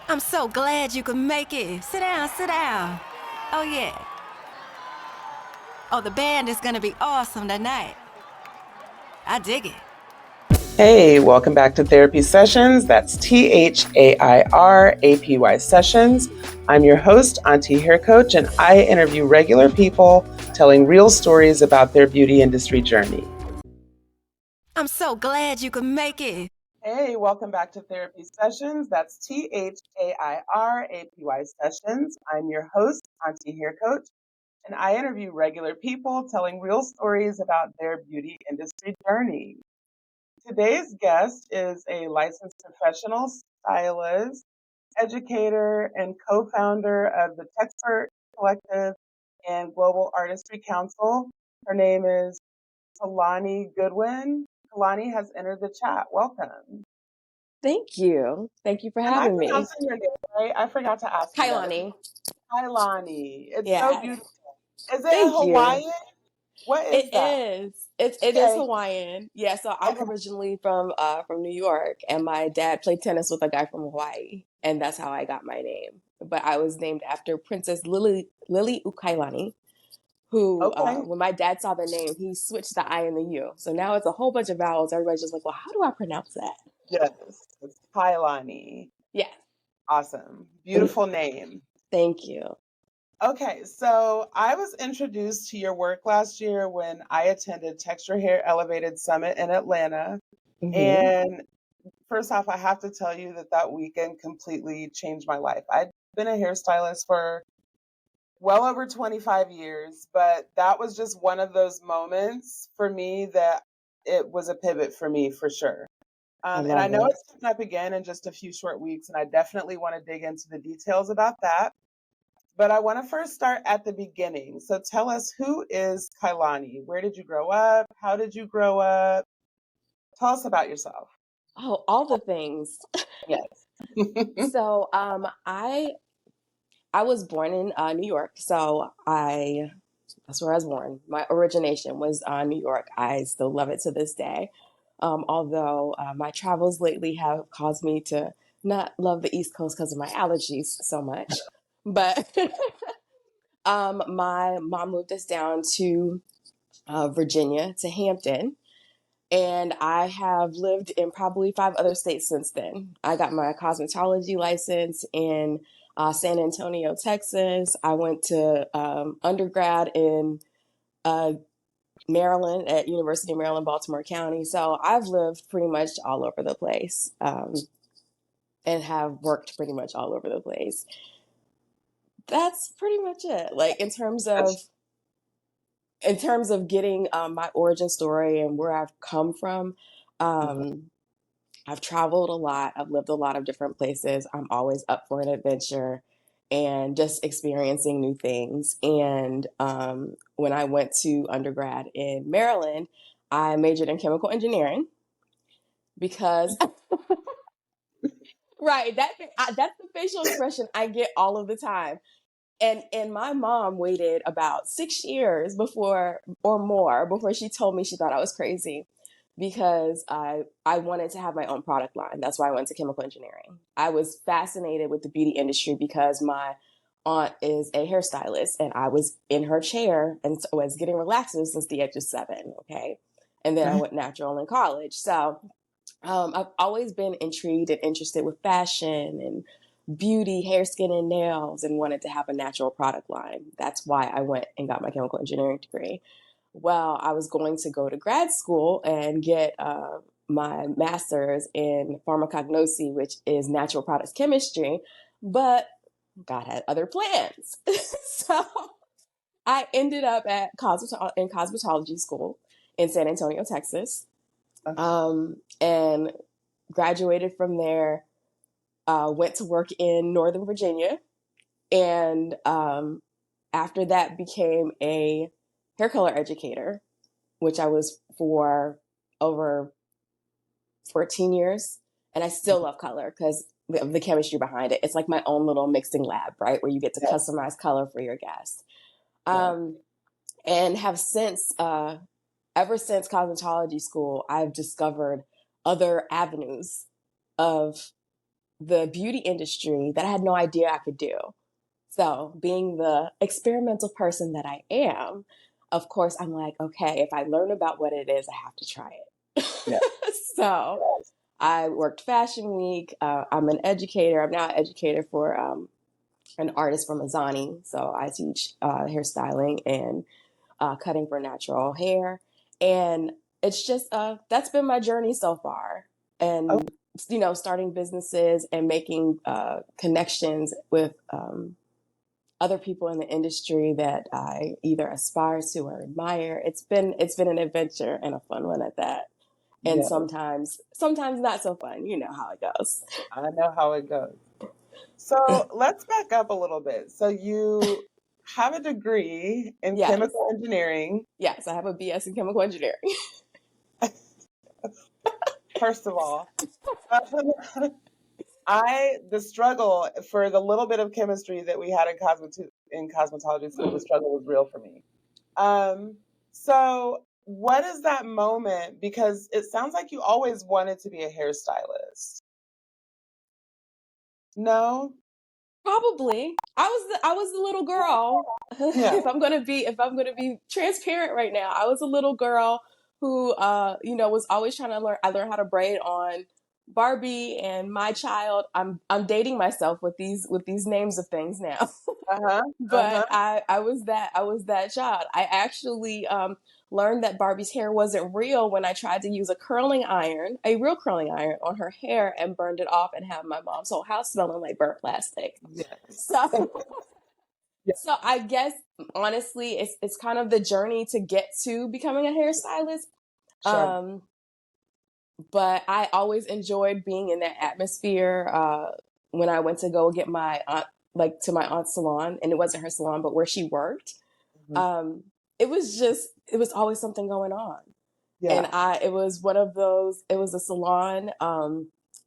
I'm so glad you could make it. Sit down, sit down. Oh, yeah. Oh, the band is gonna be awesome tonight. I dig it. Hey, welcome back to Therapy Sessions. That's Thairapy Sessions. I'm your host, Auntie Hair Coach, and I interview regular people telling real stories about their beauty industry journey. I'm so glad you could make it. Hey, welcome back to Therapy Sessions. That's Thairapy Sessions. I'm your host, Auntie Hair Coach, and I interview regular people telling real stories about their beauty industry journey. Today's guest is a licensed professional stylist, educator, and co-founder of the Texpert Collective and Global Artistry Council. Her name is Kauilani Goodwyn. Kauilani has entered the chat. Welcome. Thank you. Thank you for Am I having me. pronouncing your name right? I forgot to ask you that. Kailani. Kauilani. It's so Yeah. beautiful. Is it Thank you. Hawaiian? What It is that? is. It is Okay. Hawaiian. Yeah, so I'm Okay. originally from New York, and my dad played tennis with a guy from Hawaii, and that's how I got my name. But I was named after Princess Lily Ukailani, who Okay. when my dad saw the name, he switched the I and the U. So now it's a whole bunch of vowels. Everybody's just like, "Well, how do I pronounce that?" Yes. It's Kailani. Yeah. Awesome. Beautiful name. Thank you. Okay, so I was introduced to your work last year when I attended Texture Hair Elevated Summit in Atlanta. Hmm. And first off, I have to tell you that that weekend completely changed my life. I'd been a hairstylist for well over 25 years, but that was just one of those moments for me that it was a pivot for me for sure. I And I love know it. it's coming up again in just a few short weeks, and I definitely want to dig into the details about that. But I want to first start at the beginning. So tell us, who is Kailani? Where did you grow up? How did you grow up? Tell us about yourself. Oh, all the things. Yes. So, I was born in New York, so I that's where I was born. My origination was New York. I still love it to this day. Although my travels lately have caused me to not love the East Coast because of my allergies so much. But my mom moved us down to Virginia, to Hampton, and I have lived in probably five other states since then. I got my cosmetology license in San Antonio, Texas. I went to undergrad in uh, Maryland at University of Maryland, Baltimore County. So I've lived pretty much all over the place, and have worked pretty much all over the place. That's pretty much it. Like in terms of getting my origin story and where I've come from. Um, I've traveled a lot. I've lived a lot of different places. I'm always up for an adventure and just experiencing new things. And when I went to undergrad in Maryland, I majored in chemical engineering because, right, that's the facial expression I get all of the time. And my mom waited about 6 years before or more before she told me she thought I was crazy because I wanted to have my own product line. That's why I went to chemical engineering. I was fascinated with the beauty industry because my aunt is a hairstylist and I was in her chair and so was getting relaxers since the age of 7. Okay. And then I went natural in college. So I've always been intrigued and interested with fashion and beauty, hair, skin, and nails, and wanted to have a natural product line. That's why I went and got my chemical engineering degree. Well, I was going to go to grad school and get my master's in pharmacognosy, which is natural products chemistry, but God had other plans. So I ended up at in cosmetology school in San Antonio, Texas, and graduated from there. Went to work in Northern Virginia, and after that became a hair color educator, which I was for over 14 years. And I still love color because of the chemistry behind it. It's like my own little mixing lab, right? Where you get to Yes. customize color for your guests. Yeah. Um, and have ever since cosmetology school, I've discovered other avenues of the beauty industry that I had no idea I could do. So, being the experimental person that I am, of course, I'm like, okay, if I learn about what it is, I have to try it. Yeah. So, I worked Fashion Week. I'm an educator. I'm now an educator for an artist from Azani. So, I teach hairstyling and cutting for natural hair. And it's just, that's been my journey so far. Oh, And, starting businesses and making connections with other people in the industry that I either aspire to or admire. It's been an adventure and a fun one at that. And yeah. sometimes not so fun. You know how it goes. I know how it goes. So let's back up a little bit. So you have a degree in Yes. chemical engineering. Yes, I have a BS in chemical engineering. First of all, the struggle for the little bit of chemistry that we had in cosmetology school, the struggle was real for me. Um, so what is that moment? Because it sounds like you always wanted to be a hairstylist. No? Probably. I was the little girl. Yeah. if I'm gonna be transparent right now, I was a little girl who was always trying to learn. I learned how to braid on Barbie and My Child. I'm dating myself with these names of things now. Uh-huh. Uh-huh. But I was that child. I actually learned that Barbie's hair wasn't real when I tried to use a real curling iron on her hair and burned it off and have my mom's whole house smelling like burnt plastic. Yes. So Yeah. so I guess honestly it's kind of the journey to get to becoming a hairstylist. Sure. But I always enjoyed being in that atmosphere. When I went to go get my aunt, like to my aunt's salon, and it wasn't her salon, but where she worked, Mhm. um, it was always something going on. And Yeah. it was one of those, it was a salon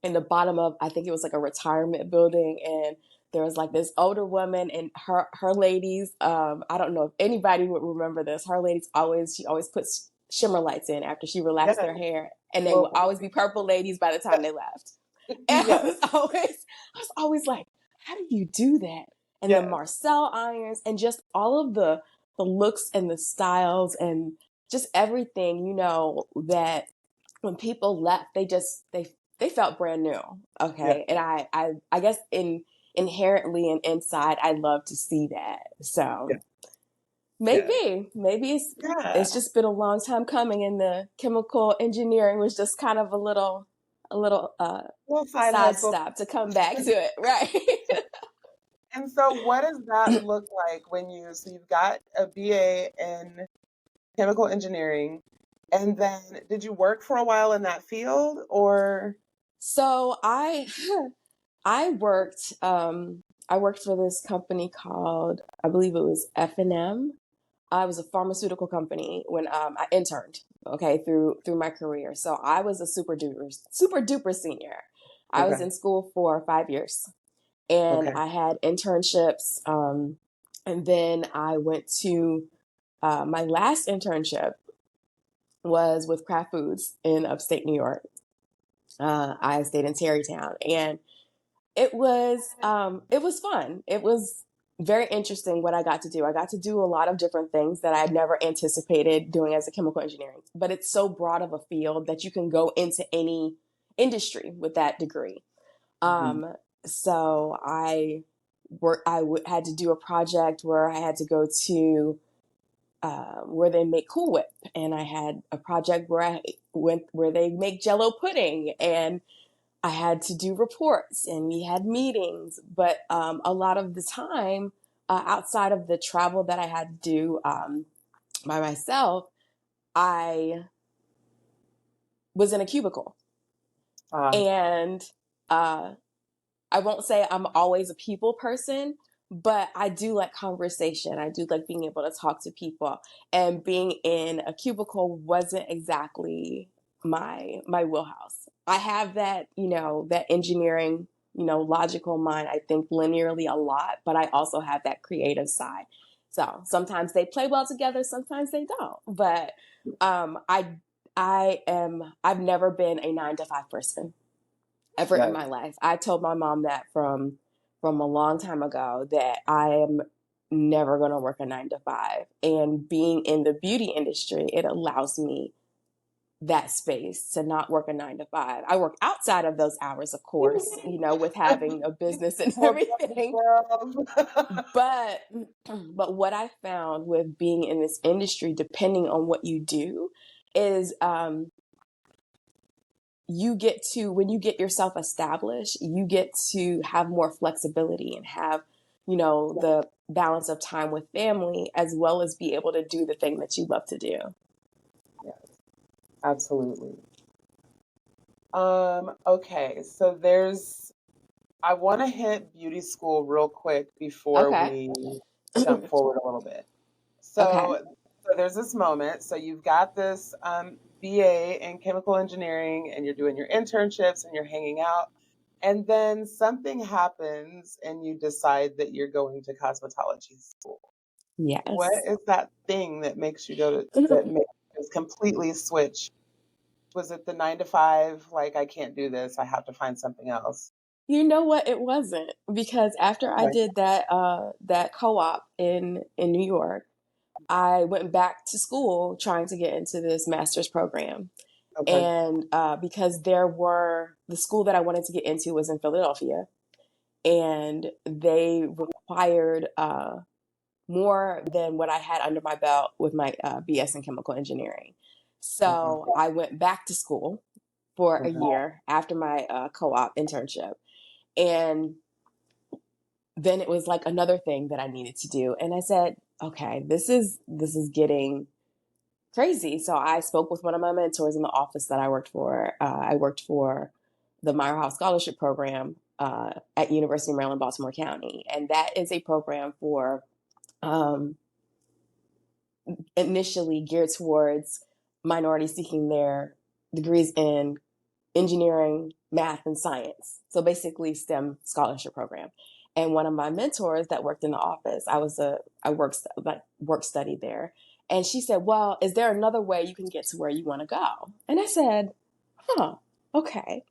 in the bottom of, I think it was like a retirement building. And there was like this older woman and her ladies. I don't know if anybody would remember this. She always puts shimmer lights in after she relaxed Yeah. their hair. And they would Well, always be purple ladies by the time they left. And I yes. was always like, how do you do that? And the Yes. Marcel irons and just all of the looks and the styles and just everything, that when people left, they felt brand new. Yeah. Okay. And I guess inherently and inside, I love to see that. So Yeah. Yeah. maybe Yeah. it's just been a long time coming, and the chemical engineering was just kind of a little Well, side side hustle. stop to come back to it. Right. And so what does that look like so you've got a BA in chemical engineering, and then did you work for a while in that field or? So I worked I worked for this company called, I believe it was F&M. I was a pharmaceutical company when I interned, okay, through my career. So I was a super duper senior. I was Okay. in school for 5 years, and Okay. I had internships. And then I went to my last internship was with Kraft Foods in upstate New York. I stayed in Tarrytown, and it was fun. It was very interesting what I got to do. I got to do a lot of different things that I had never anticipated doing as a chemical engineering. But it's so broad of a field that you can go into any industry with that degree. Mhm. So had to do a project where I had to go to where they make Cool Whip, and I had a project where I went where they make Jello pudding, and I had to do reports and we had meetings. But a lot of the time, outside of the travel that I had to do by myself, I was in a cubicle. Uh, And uh, I won't say I'm always a people person, but I do like conversation. I do like being able to talk to people. And being in a cubicle wasn't exactly my wheelhouse. I have that, that engineering, logical mind. I think linearly a lot, but I also have that creative side. So sometimes they play well together, sometimes they don't. But I've never been a 9 to 5 person. ever in Yes. my life. I told my mom that from a long time ago that I am never going to work a 9 to 5. And being in the beauty industry, it allows me that space to not work a 9 to 5. I work outside of those hours, of course, with having a business and Well done, everything. girl. But but what I found with being in this industry, depending on what you do, is you get to, when you get yourself established, you get to have more flexibility and have, the balance of time with family, as well as be able to do the thing that you love to do. Yes, absolutely. Okay, so I want to hit beauty school real quick before Okay. we jump forward a little bit. Okay. So there's this moment. So you've got this BA in chemical engineering, and you're doing your internships and you're hanging out. And then something happens, and you decide that you're going to cosmetology school. What Yes. is that thing that makes you that makes you just completely switch? Was it the 9 to 5? Like, I can't do this. I have to find something else. You know what? It wasn't, because after I Like, did that co-op in New York, I went back to school trying to get into this master's program. okay, And because the school that I wanted to get into was in Philadelphia, and they required more than what I had under my belt with my BS in chemical engineering. okay, So I went back to school for a okay. year after my co-op internship. And then it was like another thing that I needed to do. And I said, okay, this is getting crazy. So I spoke with one of my mentors in the office that I worked for. I worked for the Meyer House Scholarship Program at University of Maryland, Baltimore County. And that is a program for um, initially geared towards minorities seeking their degrees in engineering, math, and science. So basically STEM scholarship program. And one of my mentors that worked in the office, I work study there. And she said, well, is there another way you can get to where you want to go? And I said, huh, okay.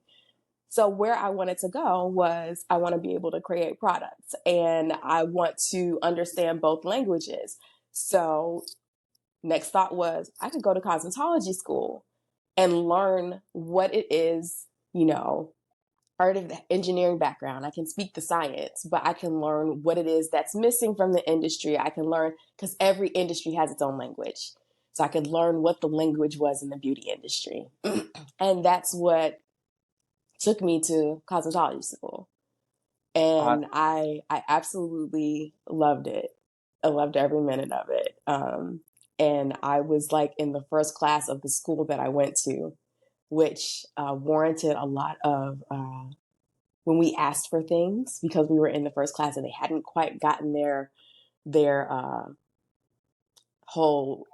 So where I wanted to go was, I want to be able to create products, and I want to understand both languages. So next thought was, I could go to cosmetology school and learn what it is, art of engineering background. I can speak the science, but I can learn what it is that's missing from the industry. I can learn, because every industry has its own language. So I could learn what the language was in the beauty industry. And that's what took me to cosmetology school. And Awesome. I absolutely loved it. I loved every minute of it. And I was like in the first class of the school that I went to, which warranted a lot of when we asked for things, because we were in the first class and they hadn't quite gotten their whole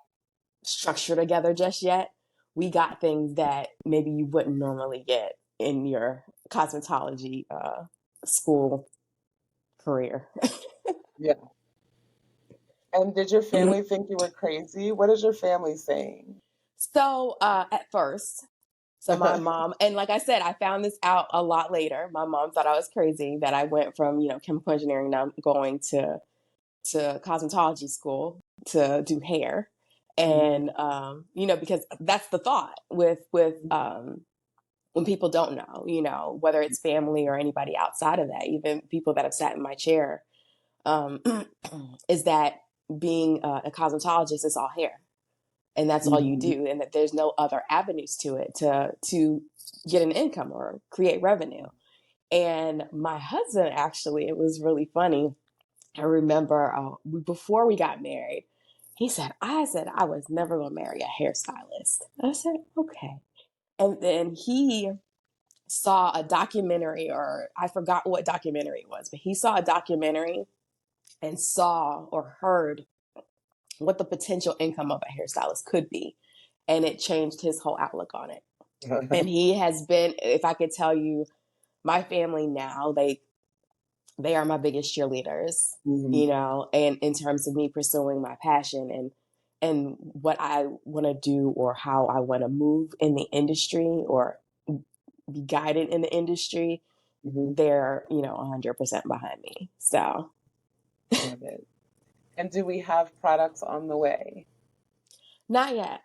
structure together just yet. We got things that maybe you wouldn't normally get in your cosmetology school career. Yeah. And did your family think you were crazy? What is your family saying? So at first, so my mom, and like I said, I found this out a lot later. My mom thought I was crazy that I went from, chemical engineering, now going to cosmetology school to do hair. Mhm. And, because that's the thought with when people don't know, whether it's family or anybody outside of that, even people that have sat in my chair, um, is that being a cosmetologist is all hair, and that's all you Mhm. do, and that there's no other avenues to it to get an income or create revenue. And my husband, actually, it was really funny. I remember before we got married, I said I was never going to marry a hairstylist. I said, okay. And then he saw a documentary, or I forgot what documentary it was, but he saw a documentary and saw or heard what the potential income of a hairstylist could be. And it changed his whole outlook on it. And he has been, if I could tell you, my family now, they are my biggest cheerleaders, Mhm. and in terms of me pursuing my passion and what I want to do, or how I want to move in the industry, or be guided in the industry, Mm-hmm. they're, 100% behind me. So Love it. And do we have products on the way? not yet.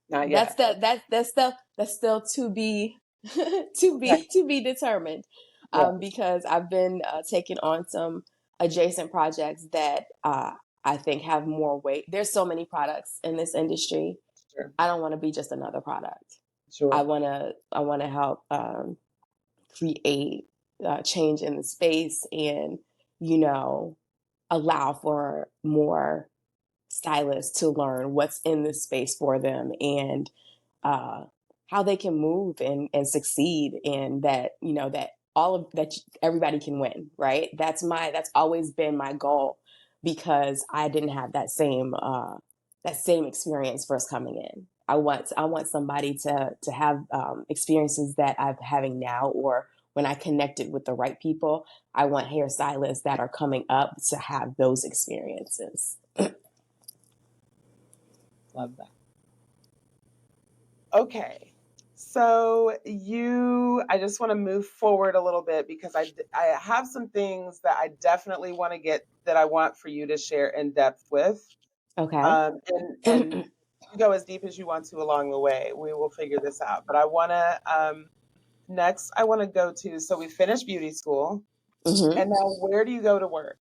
Not That's yet. the that's still to be to Okay. be determined, Yeah. because I've been taking on some adjacent projects that I think have more weight. There's so many products in this industry. Sure. I don't want to be just another product. Sure. I want to help create change in the space, and allow for more stylists to learn what's in this space for them, and uh, how they can move and succeed, and that that all of that everybody can win, right? That's always been my goal, because I didn't have that same experience first coming in. I want somebody to have experiences that I'm having now, or when I connected with the right people. I want hairstylists that are coming up to have those experiences. Love that. Okay. So I just want to move forward a little bit because I have some things that I definitely want to get that I want for you to share in depth with. Okay. And you go as deep as you want to along the way. We will figure this out. But I want to, next, I want to go to, so we finished beauty school. Mm-hmm. And now where do you go to work?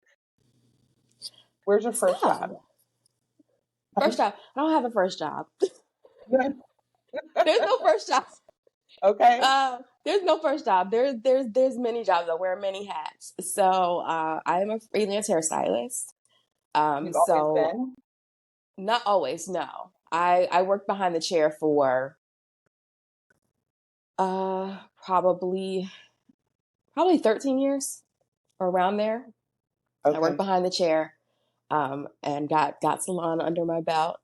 Where's your first job? So, first job. I don't have a first job. Good. There's no first job. Okay. There's no first job. There's many jobs. I wear many hats. So I am a freelance hairstylist. You've always So been? not always. No, I worked behind the chair for uh probably 13 years, or around there. I worked Okay. behind the chair, and got salon under my belt.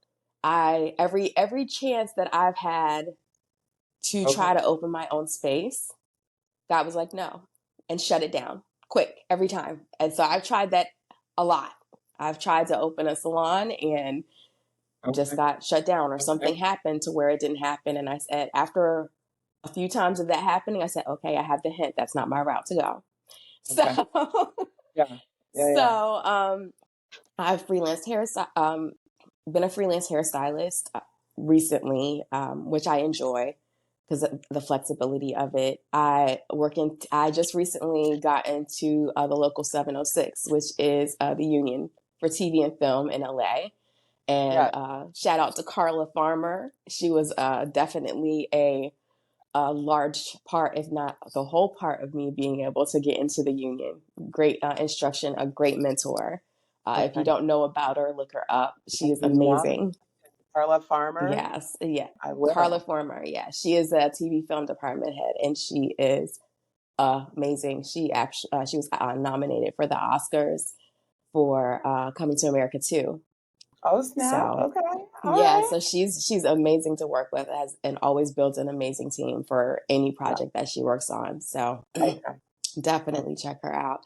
I every chance that I've had to try Okay. to open my own space, God was like, no, and shut it down quick every time. And so I've tried that a lot. I've tried to open a salon and just Okay. got shut down, or Okay. something happened to where it didn't happen. And I said, after a few times of that happening, I said, okay, I have the hint. That's not my route to go. Okay. So, Yeah. Yeah. Yeah. so I've been a freelance hairstylist recently, which I enjoy because of the flexibility of it. I just recently got into the local 706, which is the union for TV and film in LA. And Yeah. shout out to Carla Farmer. She was definitely a large part, if not the whole part, of me being able to get into the union. Great instruction, a great mentor. If you Okay. don't know about her, look her up. She is Yeah. amazing. Carla Farmer. Yes, yeah. I Carla will. Former, yeah. She is a TV film department head, and she is amazing. She was nominated for the Oscars for Coming to America too. Oh, snap. So Okay. All yeah, right. so she's amazing to work with, and always builds an amazing team for any Yeah. project that she works on. So Okay. Okay. definitely check her out.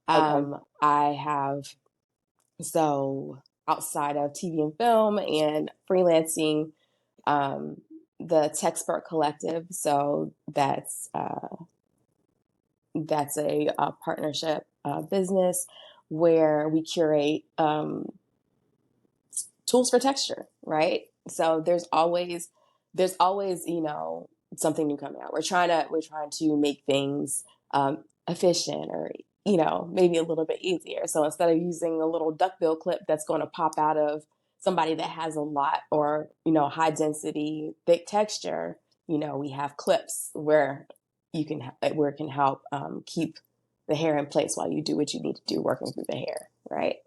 Okay. I have, so outside of TV and film and freelancing, um, the Techspert Collective. So that's a partnership business where we curate tools for texture, right? So there's always something new coming out. We're trying to make things efficient, or maybe a little bit easier. So instead of using a little duckbill clip that's going to pop out of somebody that has a lot, or high density thick texture, we have clips where where it can help keep the hair in place while you do what you need to do working through the hair, right?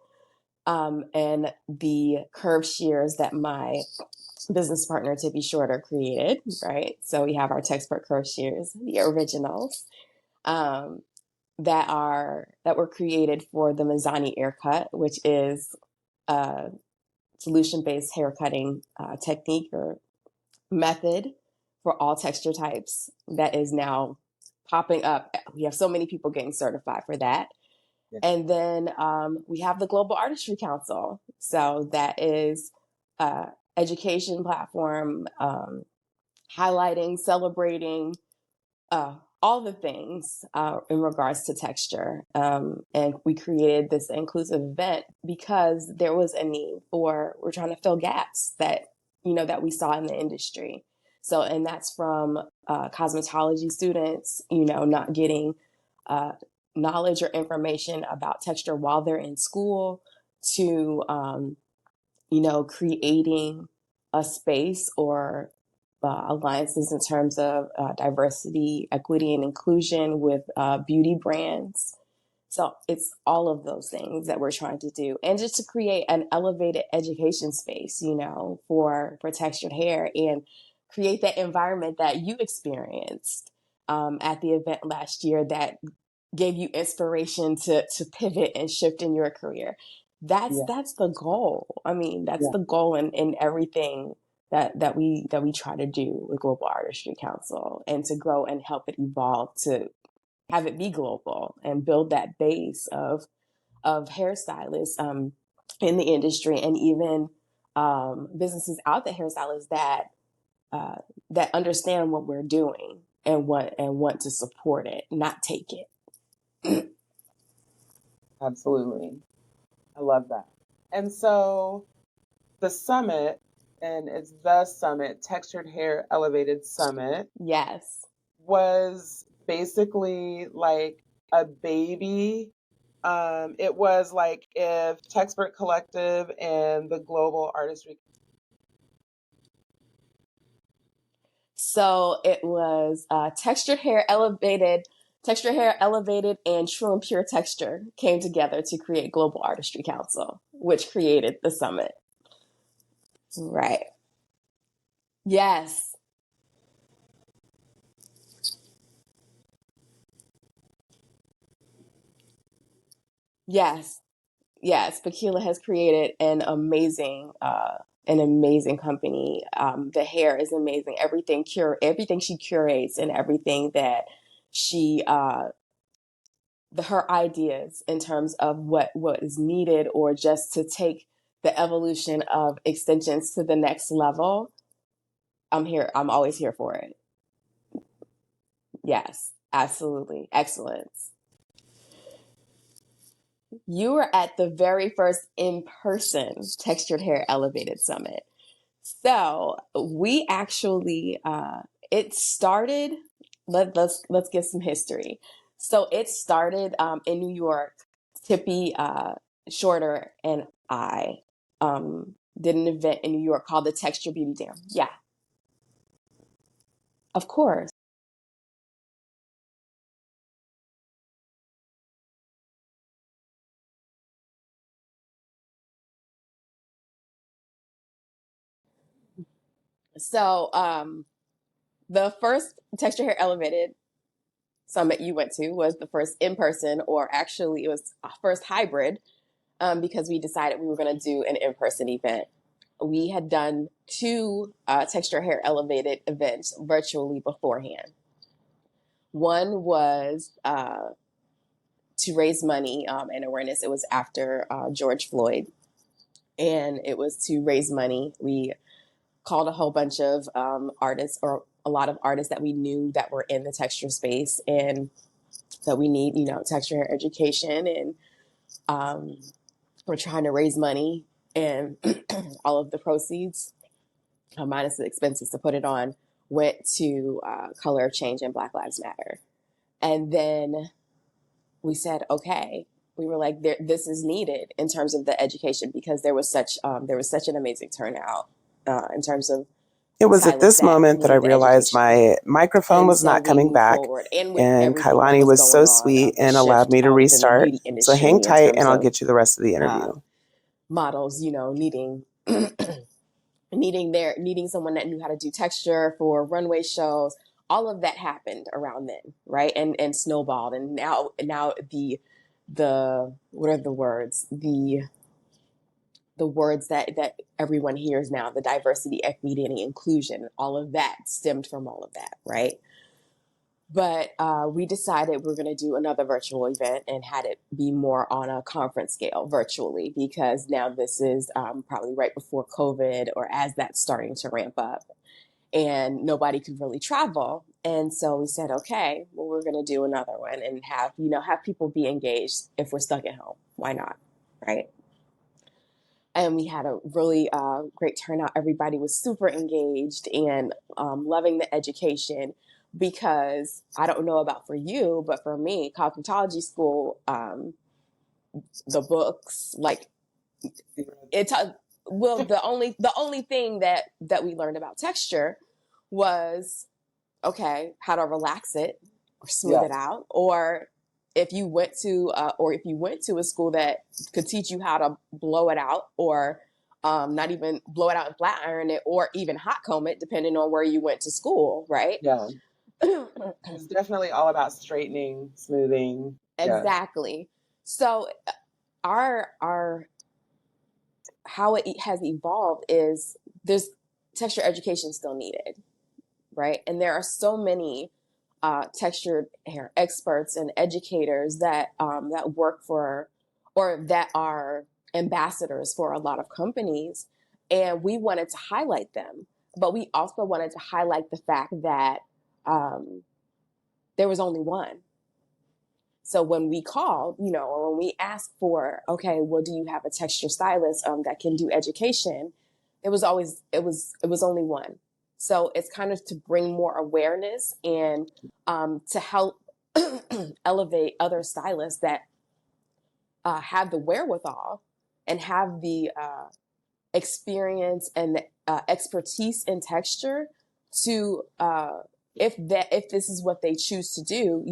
And the curved shears that my business partner Tippy Shorter created, right? So we have our Texpert curved shears, the originals, um, that were created for the Mizani air cut, which is a solution-based hair cutting technique or method for all texture types that is now popping up. We have so many people getting certified for that. Yeah. And then we have the Global Artistry Council. So that is education platform, highlighting, celebrating all the things in regards to texture. And we created this inclusive event because there was a need we're trying to fill gaps that, that we saw in the industry. So, and that's from cosmetology students, not getting knowledge or information about texture while they're in school to, creating a space or alliances in terms of diversity, equity, and inclusion with beauty brands. So it's all of those things that we're trying to do, and just to create an elevated education space, for textured hair, and create that environment that you experienced at the event last year that gave you inspiration to pivot and shift in your career. That's the goal. I mean, that's the goal in everything that we try to do with Global Artistry Council, and to grow and help it evolve to have it be global and build that base of hairstylists in the industry, and even businesses out there, hairstylists that understand what we're doing and want to support it, not take it. Absolutely. I love that. And so the summit, and it's the summit, Textured Hair Elevated Summit, Yes. was basically like a baby. It was like if Texpert Collective and the Global Artistry. So it was Textured Hair Elevated, and True and Pure Texture came together to create Global Artistry Council, which created the summit. Right. Yes. Yes. Yes. Bakila has created an amazing company. The hair is amazing. Everything she curates, and everything that she her ideas in terms of what is needed, or just to take the evolution of extensions to the next level. I'm always here for it. Yes, absolutely. Excellence. You were at the very first in-person Textured Hair Elevated Summit. So we actually, it started, let's give some history. So it started in New York. Tippy Shorter and I did an event in New York called the Texture Beauty Dam. Yeah, of course. So the first Texture Hair Elevated Summit you went to was the first in person, or actually, it was a first hybrid, because we decided we were going to do an in person event. We had done two Texture Hair Elevated events virtually beforehand. One was to raise money and awareness. It was after George Floyd, and it was to raise money. We called a whole bunch of artists, or a lot of artists that we knew that were in the texture space, and that we need, texture hair education, and we're trying to raise money, and all of the proceeds, minus the expenses to put it on, went to Color of Change and Black Lives Matter. And then we said, okay, we were like, this is needed in terms of the education, because there was such an amazing turnout in terms of. It was at this moment that I realized my microphone was not coming back, and Kauilani was so sweet and allowed me to restart. So hang tight, and I'll get you the rest of the interview. Models, needing someone that knew how to do texture for runway shows. All of that happened around then, right? And snowballed, and now the what are the words? The words that everyone hears now, the diversity, equity, and inclusion, all of that stemmed from all of that, right? But we decided we're going to do another virtual event, and had it be more on a conference scale virtually, because now this is probably right before COVID, or as that's starting to ramp up, and nobody could really travel. And so we said, okay, well, we're going to do another one and have people be engaged if we're stuck at home. Why not? Right. And we had a really great turnout. Everybody was super engaged and loving the education, because I don't know about for you, but for me, cosmetology school, the books, like it. Well, the only thing that we learned about texture was, okay, how to relax it or smooth it Yes. out, or if you went to a school that could teach you how to blow it out, or not even blow it out and flat iron it, or even hot comb it, depending on where you went to school, right? Yeah. It's definitely all about straightening, smoothing. Yeah. Exactly. So our how it has evolved is there's texture education still needed, right? And there are so many textured hair experts and educators that work for, or that are ambassadors for a lot of companies, and we wanted to highlight them, but we also wanted to highlight the fact that there was only one. So when we called, or when we asked for, okay, well, do you have a texture stylist that can do education? It was only one. So it's kind of to bring more awareness and to help elevate other stylists that have the wherewithal and have the experience and the expertise in texture to if this is what they choose to do,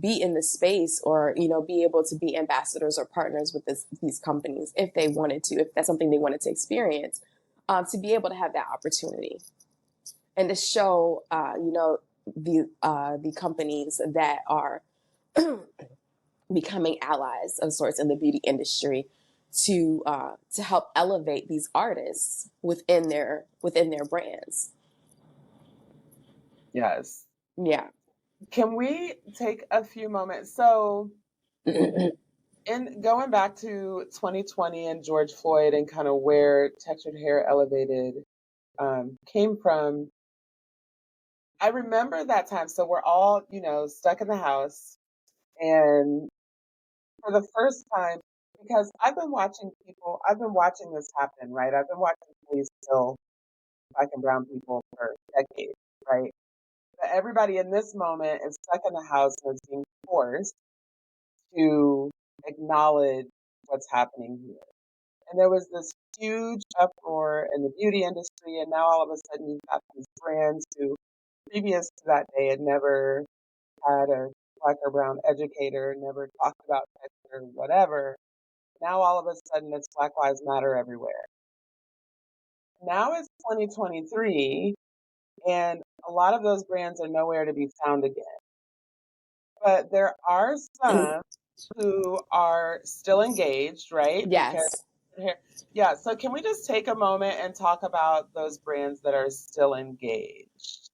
be in the space, or be able to be ambassadors or partners with these companies if they wanted to, if that's something they wanted to experience, to be able to have that opportunity and to show the companies that are becoming allies of sorts in the beauty industry to help elevate these artists within their brands. Yes. Yeah. Can we take a few moments? So, in going back to 2020 and George Floyd and kind of where Textured Hair Elevated came from, I remember that time. So we're all, stuck in the house, and for the first time, because I've been watching this happen, right? I've been watching police kill black and brown people for decades, right? But everybody in this moment is stuck in the house and is being forced to acknowledge what's happening here. And there was this huge uproar in the beauty industry, and now all of a sudden you've got these brands who previous to that day had never had a black or brown educator, never talked about texture, whatever. Now all of a sudden it's Black Lives Matter everywhere. Now it's 2023, and a lot of those brands are nowhere to be found again. But there are some who are still engaged, right? Because Yes. yeah, so can we just take a moment and talk about those brands that are still engaged?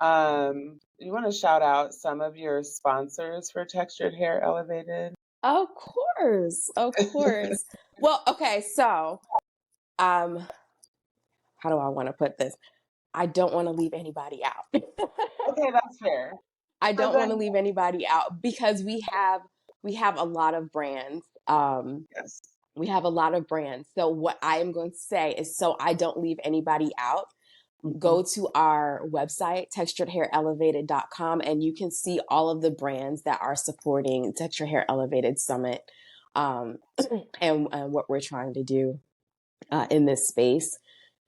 You want to shout out some of your sponsors for Textured Hair Elevated? Of course. Of course. Well, okay, so how do I want to put this? I don't want to leave anybody out. Okay, that's fair. I So don't want to then, leave anybody out because we have a lot of brands. yes. We have a lot of brands. So what I am going to say is, so I don't leave anybody out, Mhm. go to our website, texturedhairelevated.com, and you can see all of the brands that are supporting Textured Hair Elevated Summit, um, and what we're trying to do in this space.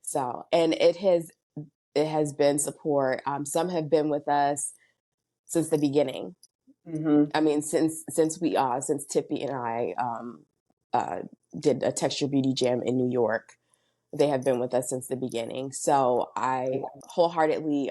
So, and it has been support. Some have been with us since the beginning. Mhm. I mean, since Tippy and I uh, did a Texture Beauty Jam in New York, they have been with us since the beginning. So I wholeheartedly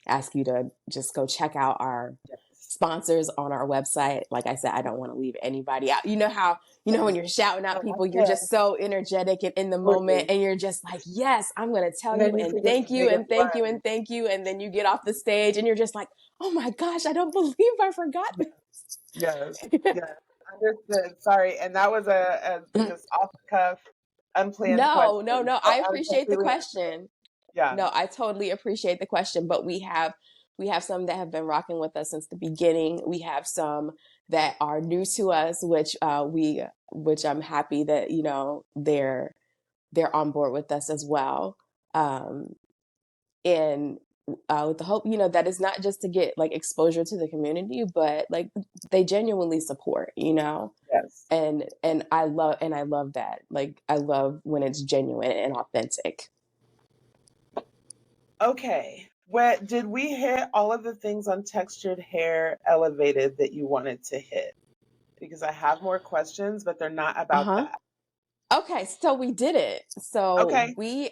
ask you to just go check out our Yes. sponsors on our website. Like I said, I don't want to leave anybody out. You know how, when you're shouting out people, you're Yeah, just so energetic and in the moment, absolutely. and you're just like, yes, I'm going to tell And you then you and forget thank the you biggest and thank you one. and thank you. And then you get off the stage and you're just like, oh my gosh, I don't believe I forgot Yes. this. Yes. Understood. Sorry. And that was a just off the cuff, unplanned No, no, question. no. So I I appreciate the completely question. yeah. No, I totally appreciate the question, but we have We have some that have been rocking with us since the beginning. We have some that are new to us, which I'm happy that, you know, they're on board with us as well. And with the hope, you know, that is not just to get like exposure to the community, but like they genuinely support, you know. Yes. And I love that. Like I love when it's genuine and authentic. Okay. What did we hit all of the things on textured hair elevated that you wanted to hit? Because I have more questions, but they're not about Uh-huh. that. Okay, so we did it. So Okay. we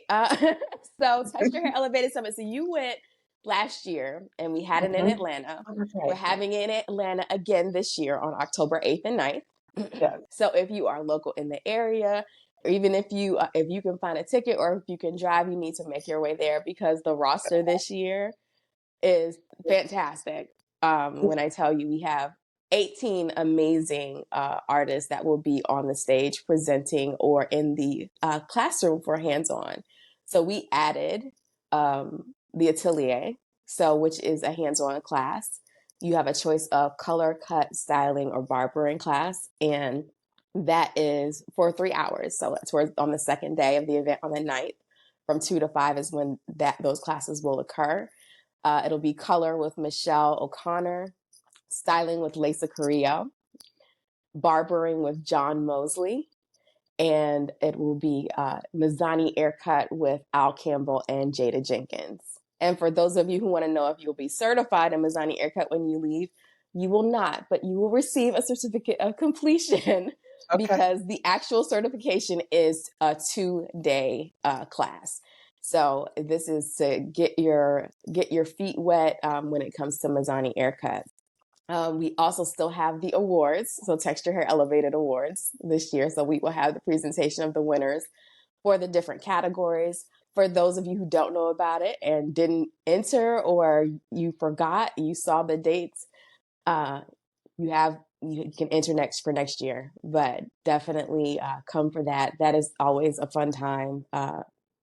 so Texture Hair Elevated Summit. So you went last year and we had it in Mhm. Atlanta. Oh, that's We're right. having it in Atlanta again this year on October 8th and 9th. Yes. So if you are local in the area, or even if you can find a ticket or if you can drive, you need to make your way there because the roster this year is fantastic. When I tell you we have 18 amazing artists that will be on the stage presenting or in the classroom for hands-on. So we added the atelier, so which is a hands-on class. You have a choice of color, cut, styling, or barbering class, and that is for 3 hours. So towards on the second day of the event on the 9th, from 2 to 5 is when those classes will occur. It'll be color with Michelle O'Connor, styling with Lisa Carrillo, barbering with John Mosley, and it will be Mizani Aircut with Al Campbell and Jada Jenkins. And for those of you who want to know if you'll be certified in Mizani Aircut when you leave, you will not, but you will receive a certificate of completion Okay. because the actual certification is a 2-day class. So this is to get your feet wet when it comes to Mizani Aircut. We also still have the awards, so Texture Hair Elevated Awards this year. So we will have the presentation of the winners for the different categories. For those of you who don't know about it and didn't enter or you forgot, you saw the dates, uh, you can enter next year. But definitely come for that. That is always a fun time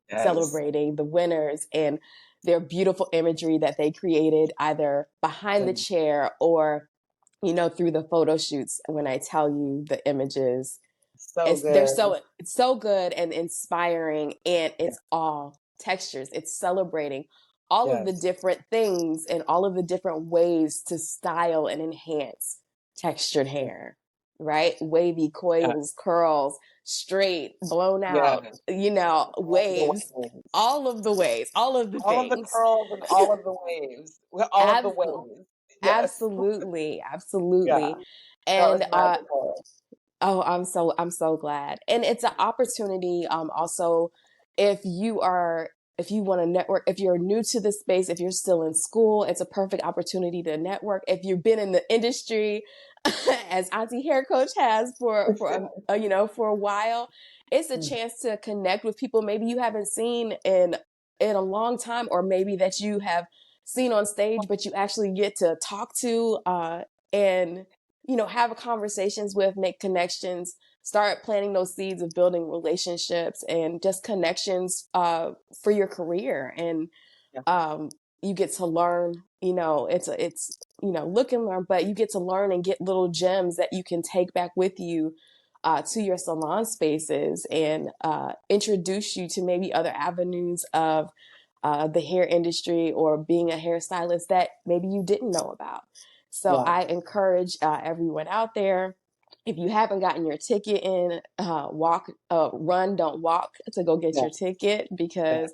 Yes. celebrating the winners and their beautiful imagery that they created either behind the chair or, you know, through the photo shoots. When I tell you the images, So good. it's so good and inspiring, and it's all textures. It's celebrating all of the Yes. different things and all of the different ways to style and enhance textured hair, right? Wavy coils, Yes. curls, straight, blown out, Yes. you know, All of the waves, waves. all of the ways, all of the All of the things. curls and all of the waves. Well, all of the Absolutely, waves. Yes. absolutely, Yeah. absolutely. That was And magical. oh, I'm so glad. And it's an opportunity also if you want to network, if you're new to the space, if you're still in school, it's a perfect opportunity to network. If you've been in the industry as Auntie Hair Coach has you know, for a while, it's a chance to connect with people maybe you haven't seen in a long time, or maybe that you have seen on stage but you actually get to talk to and you know, have conversations with, make connections, start planting those seeds of building relationships and just connections for your career. And Yeah. you get to learn, you know, it's, you know, look and learn, but you get to learn and get little gems that you can take back with you to your salon spaces and introduce you to maybe other avenues of the hair industry or being a hairstylist that maybe you didn't know about. So Yeah. I encourage everyone out there, if you haven't gotten your ticket in, run, don't walk to go get your Yes. ticket Yes. because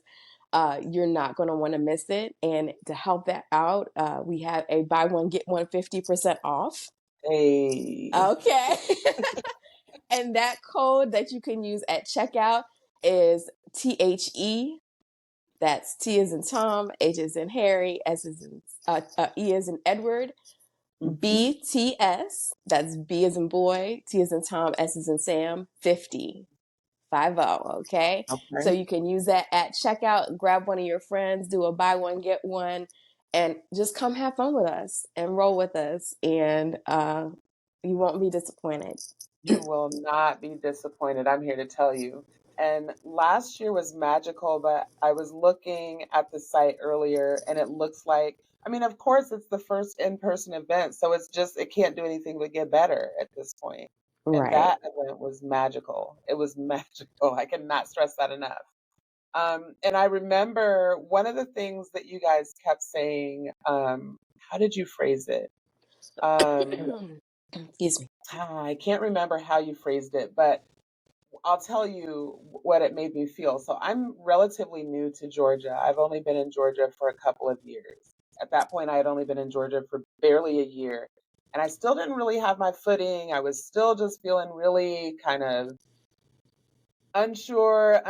you're not going to want to miss it. And to help that out, we have a buy one, get one 50% off. Hey. Okay. And that code that you can use at checkout is THE. That's T as in Tom, H as in Harry, S as in E as in Edward, Mm-hmm. BTS. That's B as in boy, T as in Tom, S as in Sam, 50. 50, okay? So Okay. you can use that at checkout, grab one of your friends, do a buy one, get one, and just come have fun with us and roll with us. And you won't be disappointed. You will not be disappointed. I'm here to tell you. And last year was magical, but I was looking at the site earlier and it looks like I mean, of course, it's the first in-person event, so it can't do anything but get better at this point. And Right. that event was magical. It was magical. I cannot stress that enough. And I remember one of the things that you guys kept saying, how did you phrase it? Um, Excuse me. I can't remember how you phrased it, but I'll tell you what it made me feel. So I'm relatively new to Georgia. I've only been in Georgia for a couple of years. At that point, I had only been in Georgia for barely a year. And I still didn't really have my footing. I was still just feeling really kind of unsure,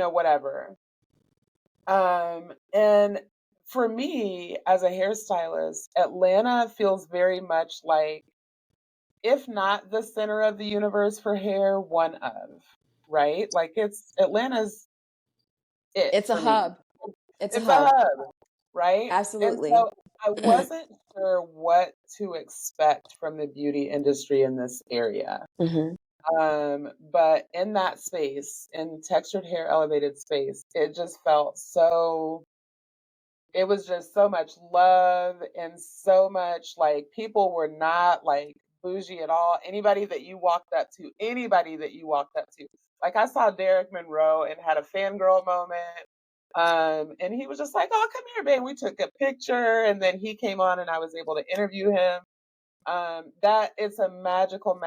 whatever. And for me, as a hairstylist, Atlanta feels very much like, if not the center of the universe for hair, one of, right? Like Atlanta's it It's a for me. hub. It's a It's a hub. hub, right? And Absolutely. so I wasn't sure what to expect from the beauty industry in this area. Hmm. But in that space, in textured hair elevated space, it just felt so, it was just so much love and so much like people were not like bougie at all. Anybody that you walked up to. Like I saw Derek Monroe and had a fangirl moment. And he was just like, "Oh, come here, babe." We took a picture and then he came on and I was able to interview him. That it's a magical,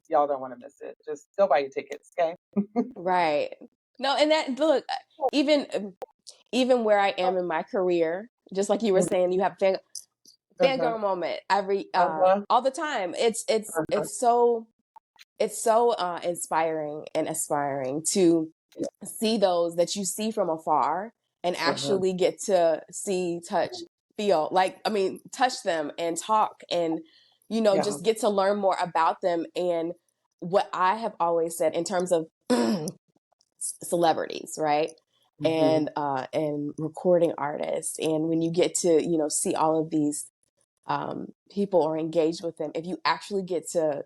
y'all don't want to miss it. Just go buy your tickets, okay? Right. No, and that look, even even where I am in my career, just like you were saying, you have Uh-huh, fangirl moment every uh-huh, all the time. uh-huh. It's so inspiring and aspiring to see those that you see from afar and Uh-huh. actually get to see, touch, feel, like, I mean, touch them and talk and, Yeah. just get to learn more about them. And what I have always said in terms of celebrities, right? Hmm. And recording artists. And when you get to, see all of these people or engage with them, if you actually get to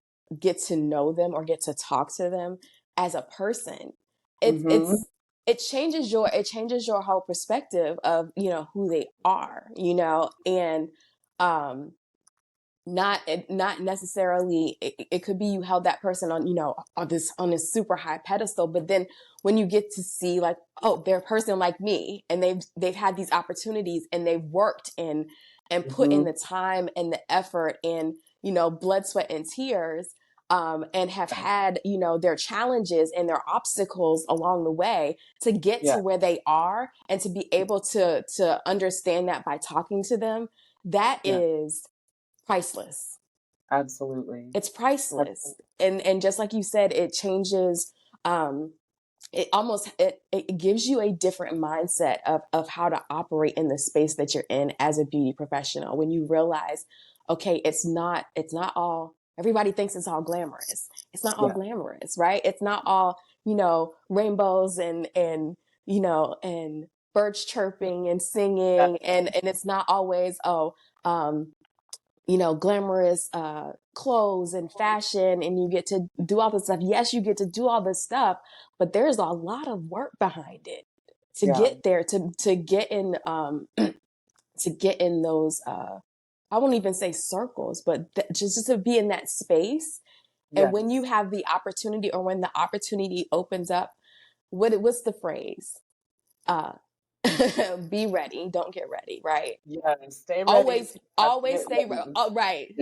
know them or get to talk to them as a person, it's Hmm. it's it changes your whole perspective of who they are, and um not necessarily it could be you held that person on on this super high pedestal, but then when you get to see like, oh, they're a person like me, and they've had these opportunities and they've worked and put in Hmm. the time and the effort and blood, sweat, and tears, and have had their challenges and their obstacles along the way to get to Yeah. where they are, and to be able to understand that by talking to them, that Yeah. is priceless. Absolutely. It's priceless. Absolutely. And just like you said, it changes, um it gives you a different mindset of how to operate in the space that you're in as a beauty professional, when you realize, okay, it's not all, everybody thinks it's all glamorous. It's not all Yeah. glamorous, right? It's not all rainbows and birds chirping and Yeah. singing, and it's not always, um glamorous clothes and fashion, and you get to do all this stuff. Yes, you get to do all this stuff, but there's a lot of work behind it to Yeah. get there, to get in to get in those I won't even say circles, but just to be in that space. And when you Yes. have the opportunity, or when the opportunity opens up, what's the phrase? Uh be ready, don't get ready, right? Yeah. Stay ready. always Have to always get stay ready. right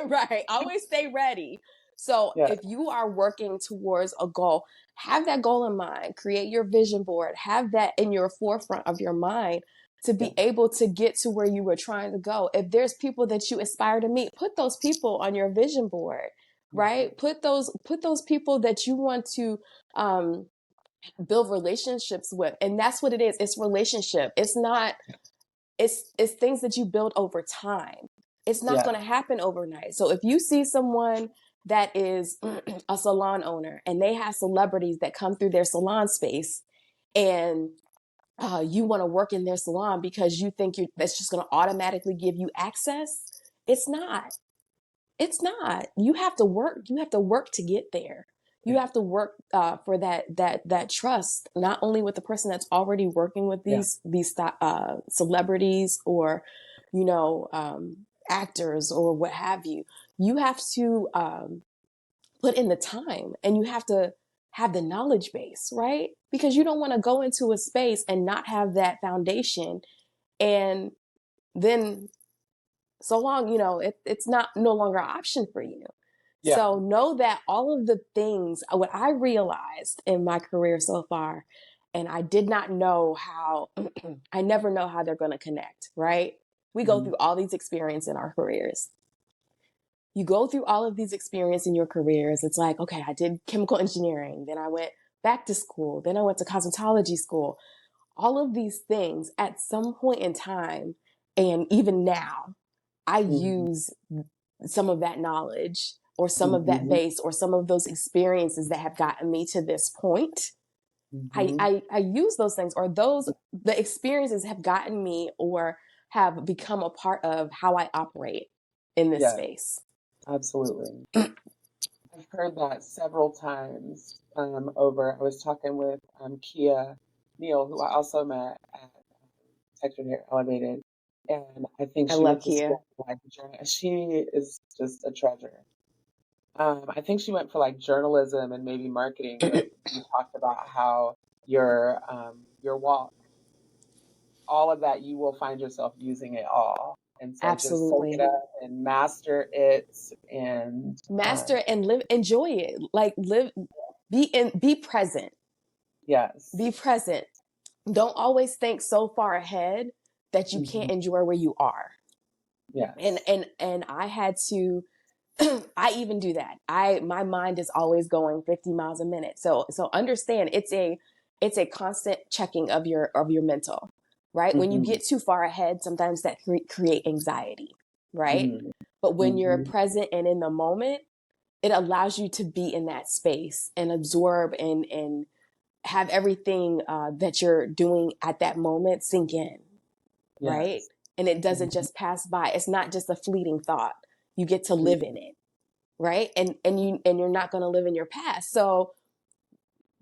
right, always stay ready. So Yeah. if you are working towards a goal, have that goal in mind, create your vision board, have that in your forefront of your mind, to Yeah. be able to get to where you were trying to go. If there's people that you aspire to meet, put those people on your vision board, Mhm. right? Put those people that you want to um build relationships with. And that's what it is. It's relationship. It's things that you build over time. It's not Yeah. going to happen overnight. So if you see someone that is a salon owner, and they have celebrities that come through their salon space, and you want to work in their salon because you think that's just going to automatically give you access, it's not. It's not. You have to work. You have to work to get there. You have to work for that trust, not only with the person that's already working with these celebrities or, actors or what have you. You have to put in the time, and you have to have the knowledge base, right? Because you don't want to go into a space and not have that foundation, and then so long, it's not no longer an option for you. Yeah. So know that all of the things, what I realized in my career so far, and I did not know how, I never know how they're going to connect, right? We go through all these experiences in our careers. You go through all of these experiences in your careers. It's like, okay, I did chemical engineering. Then I went back to school. Then I went to cosmetology school. All of these things at some point in time, and even now, I use some of that knowledge or some of that base or some of those experiences that have gotten me to this point. I use those things, or the experiences have gotten me or have become a part of how I operate in this space. Absolutely. I've heard that several times over. I was talking with Kia Neal, who I also met at Textured Hair Elevated, and I think I she love went to Kia. school for like she is just a treasure. I think she went for like journalism and maybe marketing, but you talked about how your walk, all of that, you will find yourself using it all. And so just soak it Absolutely. up and master it and Master and live, enjoy it. Like be present. yes. Be present. Don't always think so far ahead that you can't enjoy where you are. Yes. And I had to I even do that. My mind is always going 50 miles a minute. So understand it's a constant checking of your mental, right? When you get too far ahead, sometimes that create anxiety, right? But when you're present and in the moment, it allows you to be in that space and absorb and have everything that you're doing at that moment sink in, right? Yes. And it doesn't just pass by. It's not just a fleeting thought. You get to live in it, right? And you're not going to live in your past. So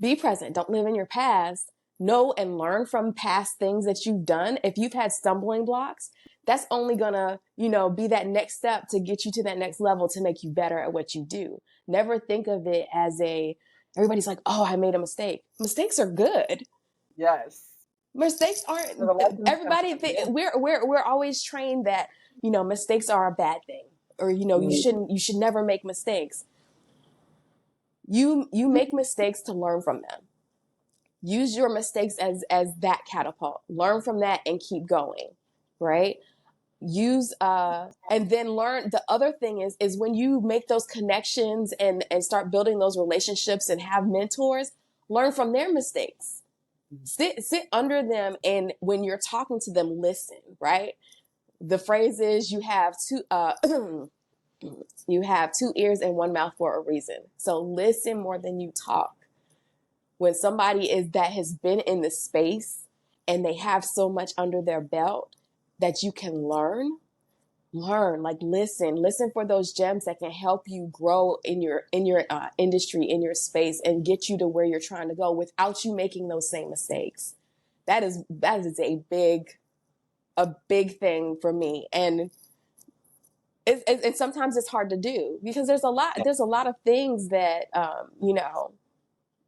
be present. Don't live in your past. Know and learn from past things that you've done. If you've had stumbling blocks, that's only gonna, be that next step to get you to that next level to make you better at what you do. Never think of it as everybody's like, oh, I made a mistake. Mistakes are good. Yes. Mistakes aren't So the lessons come everybody from it. we're always trained that, mistakes are a bad thing, or, you should never make mistakes. You make mistakes to learn from them. Use your mistakes as that catapult. Learn from that and keep going, right? Use and then learn. The other thing is when you make those connections and start building those relationships and have mentors, learn from their mistakes. Sit under them, and when you're talking to them, listen, right? The phrase is you have two you have two ears and one mouth for a reason. So listen more than you talk. When somebody that has been in the space and they have so much under their belt that you can learn, like listen for those gems that can help you grow in your industry, in your space, and get you to where you're trying to go without you making those same mistakes. That is a big thing for me. And and sometimes it's hard to do because there's a lot of things that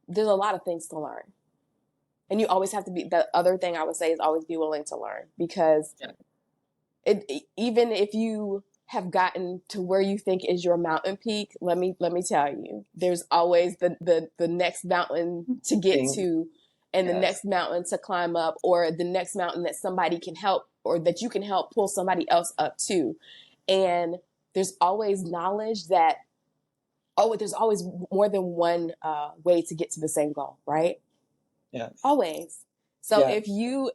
there's a lot of things to learn. And you always have to be, the other thing I would say is always be willing to learn, because even if you have gotten to where you think is your mountain peak, let me tell you, there's always the next mountain to get to, and the next mountain to climb up, or the next mountain that somebody can help, or that you can help pull somebody else up to. And there's always knowledge that, there's always more than one way to get to the same goal, right? Yes. Always. So if you're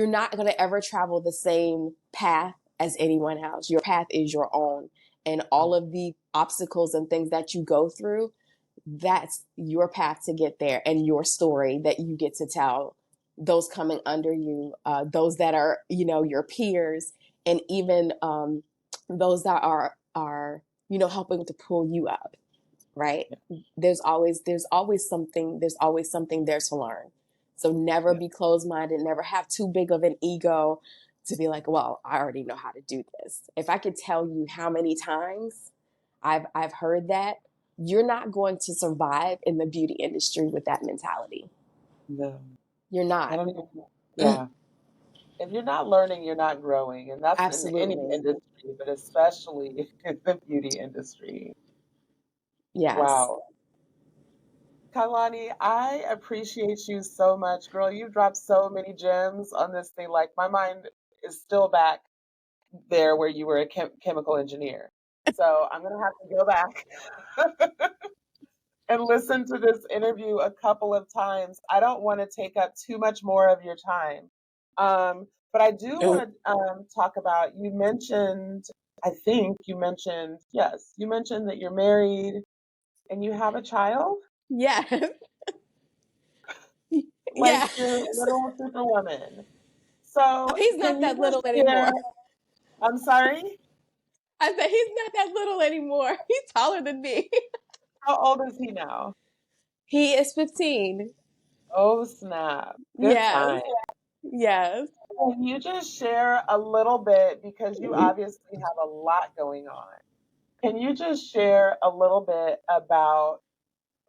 not going to ever travel the same path as anyone else. Your path is your own, and all of the obstacles and things that you go through, that's your path to get there, and your story that you get to tell those coming under you, those that are, your peers, and even those that are helping to pull you up. right? There's always something there to learn. So never be closed-minded, never have too big of an ego to be like, well, I already know how to do this. If I could tell you how many times I've heard that, you're not going to survive in the beauty industry with that mentality. No, You're I not. don't even, yeah. If you're not learning, you're not growing. And that's in any Absolutely. industry, but especially in the beauty industry. Yes. Wow. Kailani, I appreciate you so much, girl. You dropped so many gems on this thing. Like my mind is still back there where you were a chemical engineer. So I'm gonna have to go back and listen to this interview a couple of times. I don't want to take up too much more of your time. But I do want to talk about, you mentioned, I think you mentioned, yes, you mentioned that you're married and you have a child, Yes. like Yes. your little superwoman. Oh, So he's not can you that just little share, anymore. I'm sorry, I said he's not that little anymore. He's taller than me. how old is he now? He is 15. Oh, snap. Good Yes. time. Yes. Can you just share a little bit, because you obviously have a lot going on? Can you just share a little bit about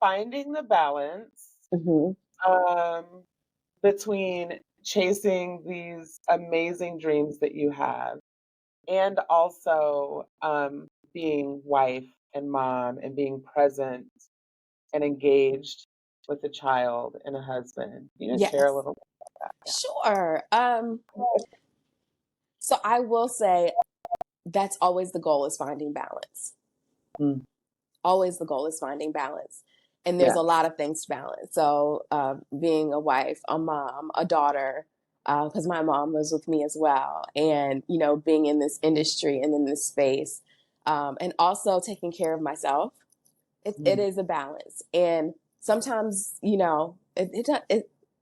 finding the balance Hmm. um, between chasing these amazing dreams that you have and also being wife and mom and being present and engaged with a child and a husband? Can you just share a Yes. little bit about that? Sure. So I will say that's always the goal, is finding balance. Mm, Always the goal is finding balance. And there's a yes. lot of things to balance. So being a wife, a mom, a daughter, because my mom was with me as well. And, being in this industry and in this space, and also taking care of myself. It Mm, is a balance. And sometimes,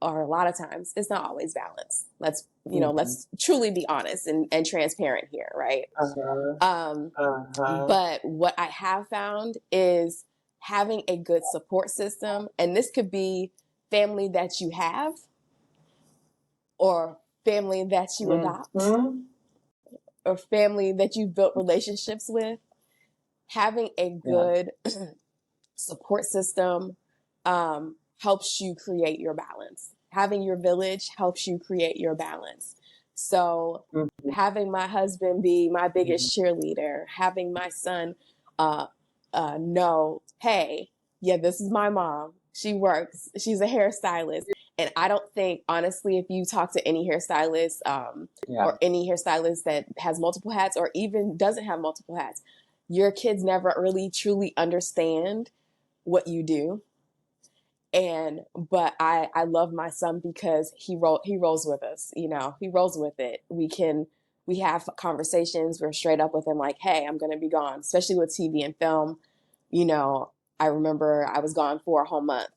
or a lot of times, it's not always balanced. mhm. Let's truly be honest and transparent here, right? Uh-huh. Um, Uh-huh. but what I have found is having a good support system, and this could be family that you have or family that you adopt Mm-hmm. or family that you've built relationships with. Having a Yeah. good support system helps you create your balance. Having your village helps you create your balance. So, Mhm. having my husband be my biggest cheerleader, having my son uh, know, hey, yeah, this is my mom. She works. She's a hairstylist. And I don't think, honestly, if you talk to any hairstylist Yeah. or any hairstylist that has multiple hats or even doesn't have multiple hats, your kids never really truly understand what you do. But I love my son because he rolls with us. He rolls with it. We have conversations. We're straight up with him, like, hey, I'm gonna be gone, especially with TV and film. you know I remember I was gone for a whole month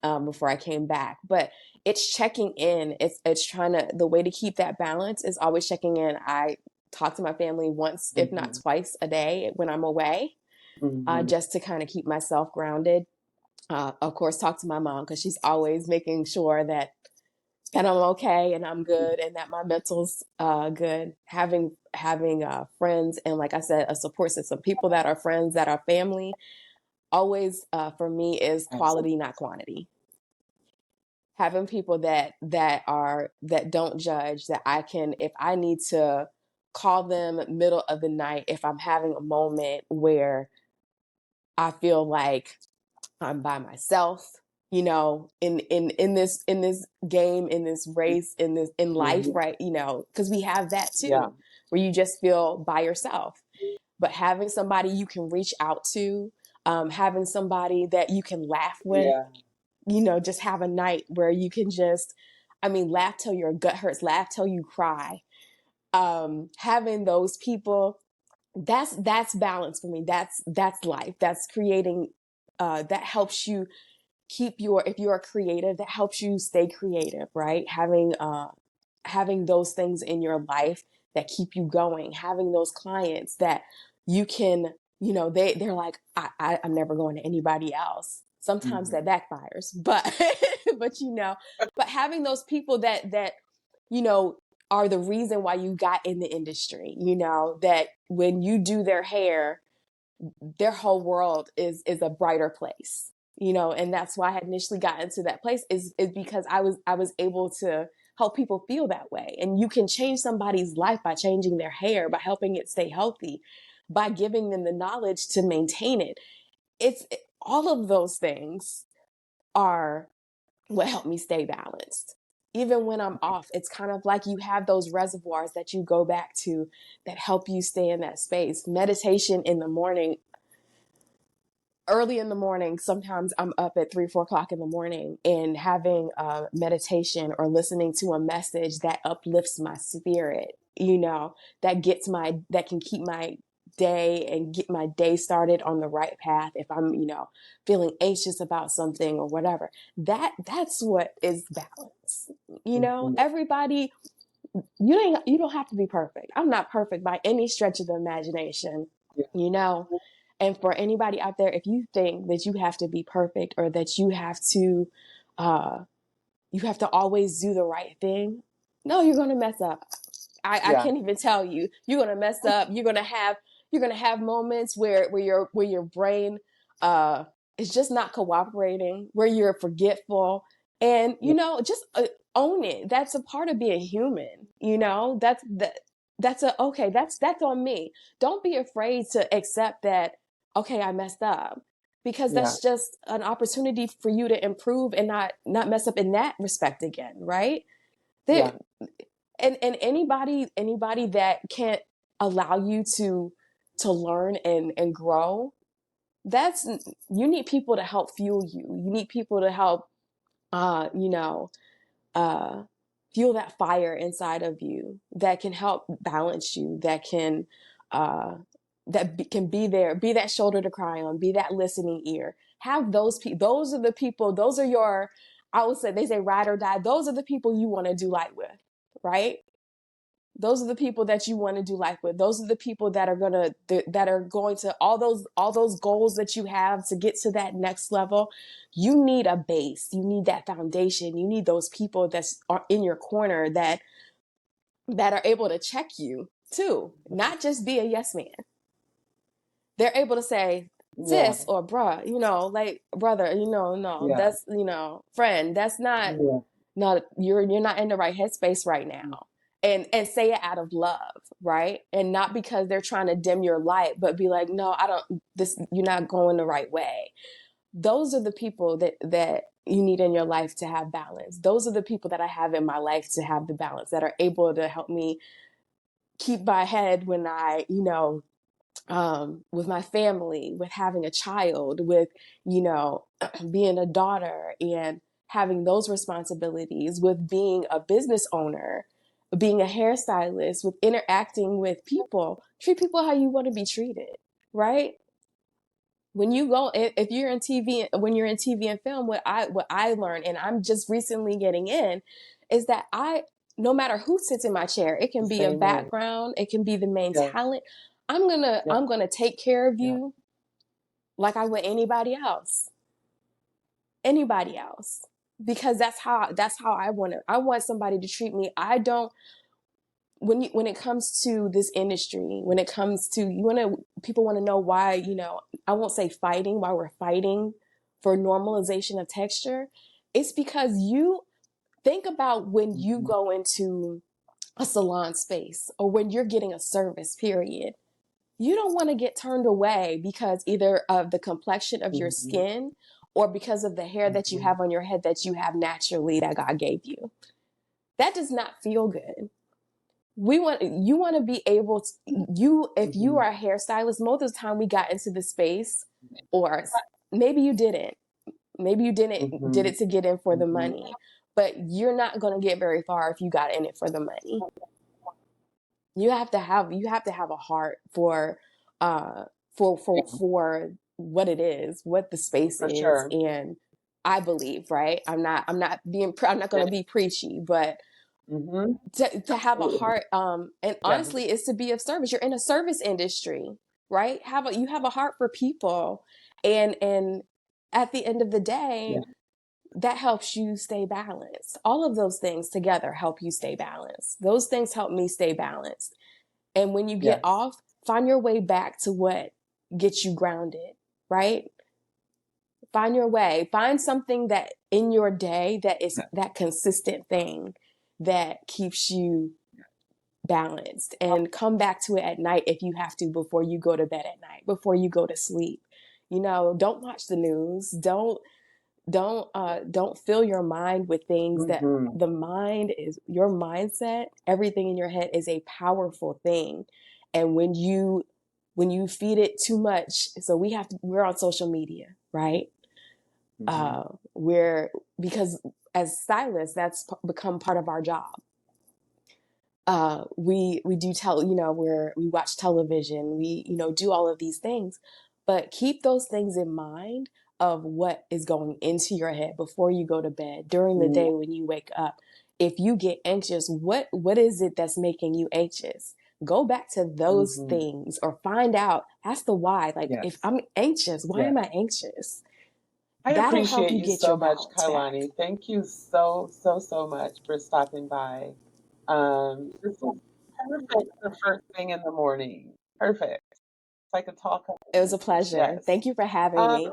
before I came back. But it's checking in. It's trying to, the way to keep that balance is always checking in. I talk to my family once, if not Mhm. twice a day when I'm away, Mhm. just to kind of keep myself grounded. Of course, talk to my mom because she's always making sure that I'm okay and I'm good and that my mental's good. Having friends and, like I said, a support system, people that are friends, that are family, always for me is Absolutely. quality, not quantity. Having people that don't judge, that I can, if I need to call them middle of the night, if I'm having a moment where I feel like I'm by myself, in this game, in this race, in life, Mhm. right? Because we have that Yeah. too, where you just feel by yourself. But having somebody you can reach out to, having somebody that you can laugh with, Yeah. just have a night where you can just, I mean, laugh till your gut hurts, laugh till you cry. Having those people, that's balance for me. That's life. That's creating. That helps you keep if you're a creative, that helps you stay creative, right? Having those things in your life that keep you going, having those clients that you can they're like, I'm never going to anybody else. Sometimes that backfires, but but having those people that are the reason why you got in the industry, that when you do their hair, their whole world is a brighter place, and that's why I had initially got into that place is because I was able to help people feel that way. And you can change somebody's life by changing their hair, by helping it stay healthy, by giving them the knowledge to maintain it. All of those things are what help me stay balanced. Even when I'm off, it's kind of like you have those reservoirs that you go back to that help you stay in that space. Meditation in the morning, early in the morning, sometimes I'm up at 3, 4 o'clock in the morning and having a meditation or listening to a message that uplifts my spirit, that can keep my day and get my day started on the right path. If I'm, feeling anxious about something or whatever, that's what is balance. Everybody, you don't have to be perfect. I'm not perfect by any stretch of the imagination, And for anybody out there, if you think that you have to be perfect or that you have to always do the right thing, no, you're going to mess up. I can't even tell you. You're going to mess up. You're going to have moments where your brain is just not cooperating, where you're forgetful, and just own it. That's a part of being human. That's on me. Don't be afraid to accept that. Okay, I messed up, because that's just an opportunity for you to improve and not mess up in that respect again, right? And anybody that can't allow you to learn and grow, you need people to help fuel you. You need people to help fuel that fire inside of you that can help balance you, that can be there, be that shoulder to cry on, be that listening ear. Have those people. Those are the people. Those are your, I would say, they say ride or die. Those are the people you want to do life with, right? Those are the people that you want to do life with. Those are the people that are going to all those goals that you have to get to that next level. You need a base. You need that foundation. You need those people that are in your corner that are able to check you too, not just be a yes man. They're able to say, sis or bruh, like brother, no, that's, friend, that's not, you're not in the right headspace right now. And say it out of love, right? And not because they're trying to dim your light, but be like, no, you're not going the right way. Those are the people that you need in your life to have balance. Those are the people that I have in my life to have the balance, that are able to help me keep my head when I, with my family, with having a child, with, being a daughter and having those responsibilities, with being a business owner, being a hairstylist, with interacting with people. Treat people how you want to be treated, right? When you go, if you're in TV, when you're in TV and film, what I learned, and I'm just recently getting in, is that no matter who sits in my chair, it can be a background, it can be the main talent. I'm gonna take care of you like I would anybody else, because that's how I want somebody to treat me. I don't. When it comes to this industry, when it comes to people want to know why, I won't say fighting, why we're fighting for normalization of texture. It's because you think about when you go into a salon space or when you're getting a service, period. You don't want to get turned away because either of the complexion of your skin or because of the hair that you have on your head that you have naturally that God gave you. That does not feel good. You want to be able to, if you are a hairstylist, most of the time we got into the space, or maybe you didn't did it to get in for the money, but you're not going to get very far if you got in it for the money. You have to have a heart for what it is, what the space is. Sure. And I believe, right? I'm not going to be preachy, but to have a heart, and honestly, is to be of service. You're in a service industry, right? You have a heart for people, and at the end of the day, that helps you stay balanced. All of those things together help you stay balanced. Those things help me stay balanced. And when you get Yes. off, find your way back to what gets you grounded, right? Find your way. Find something that in your day that is that consistent thing that keeps you balanced, and come back to it at night if you have to, before you go to bed at night, before you go to sleep. Don't watch the news. Don't fill your mind with things that Mm-hmm. the mind is your mindset. Everything in your head is a powerful thing. And when you feed it too much, so we're on social media, right? Because as stylists, that's become part of our job. We do we watch television, we do all of these things, but keep those things in mind of what is going into your head before you go to bed, during the day when you wake up. If you get anxious, what is it that's making you anxious? Go back to those things, or find out, ask the why. Like, if I'm anxious, why am I anxious? I That'll help appreciate you you get so your much, balance back. Kailani. Thank you so, so, so much for stopping by. This is perfect for first thing in the morning. Perfect. It's like a talk. It was a pleasure. Yes. Thank you for having me.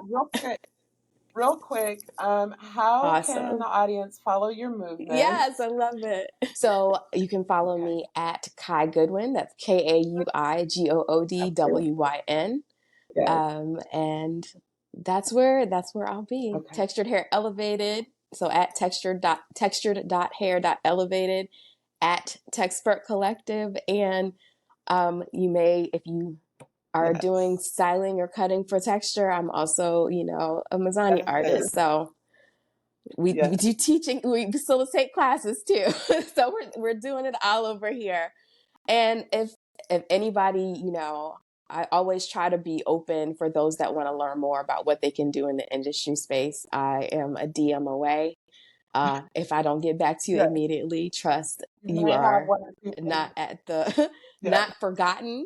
Real quick, how can Awesome. the audience follow your movement? Yes, I love it. So you can follow me at Kai Goodwyn. That's KAUIGOODWYN. Yes. And that's where I'll be. Okay. Textured Hair Elevated. So at textured.hair.elevated, at Texpert Collective. And you may, if you are doing styling or cutting for texture, I'm also, a Mazzani artist. So we do teaching, we facilitate classes too. So we're doing it all over here. And if anybody, I always try to be open for those that want to learn more about what they can do in the industry space. I am a DM away. If I don't get back to you immediately, trust you are not at the not forgotten,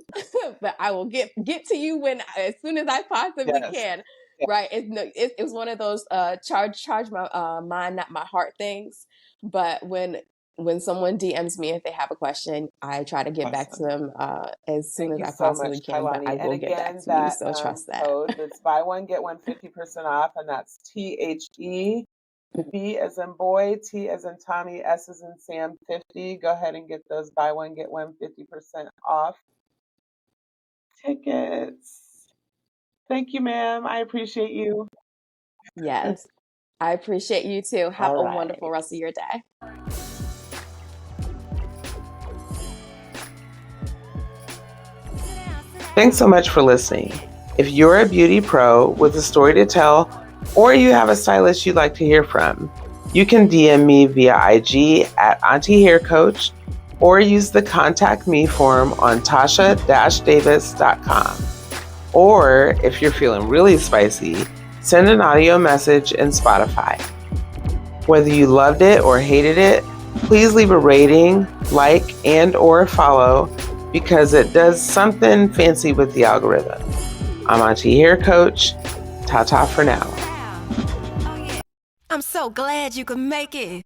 but I will get to you as soon as I possibly can. Right? It's one of those charge my mind, not my heart things. But when someone DMs me, if they have a question, I try to get back to them as soon as I possibly can. But I will get back to you, so trust that. Code that's buy one get one 50% off, and that's THE. B as in boy, T as in Tommy, S as in Sam, 50. Go ahead and get those buy one, get one 50% off tickets. Thank you, ma'am. I appreciate you. Yes, I appreciate you too. Have a wonderful rest of your day. Thanks so much for listening. If you're a beauty pro with a story to tell, or you have a stylist you'd like to hear from, you can DM me via IG at Auntie Hair Coach, or use the Contact Me form on tasha-davis.com. Or if you're feeling really spicy, send an audio message in Spotify. Whether you loved it or hated it, please leave a rating, like, and or follow, because it does something fancy with the algorithm. I'm Auntie Hair Coach. Ta-ta for now. Oh, yeah. I'm so glad you could make it.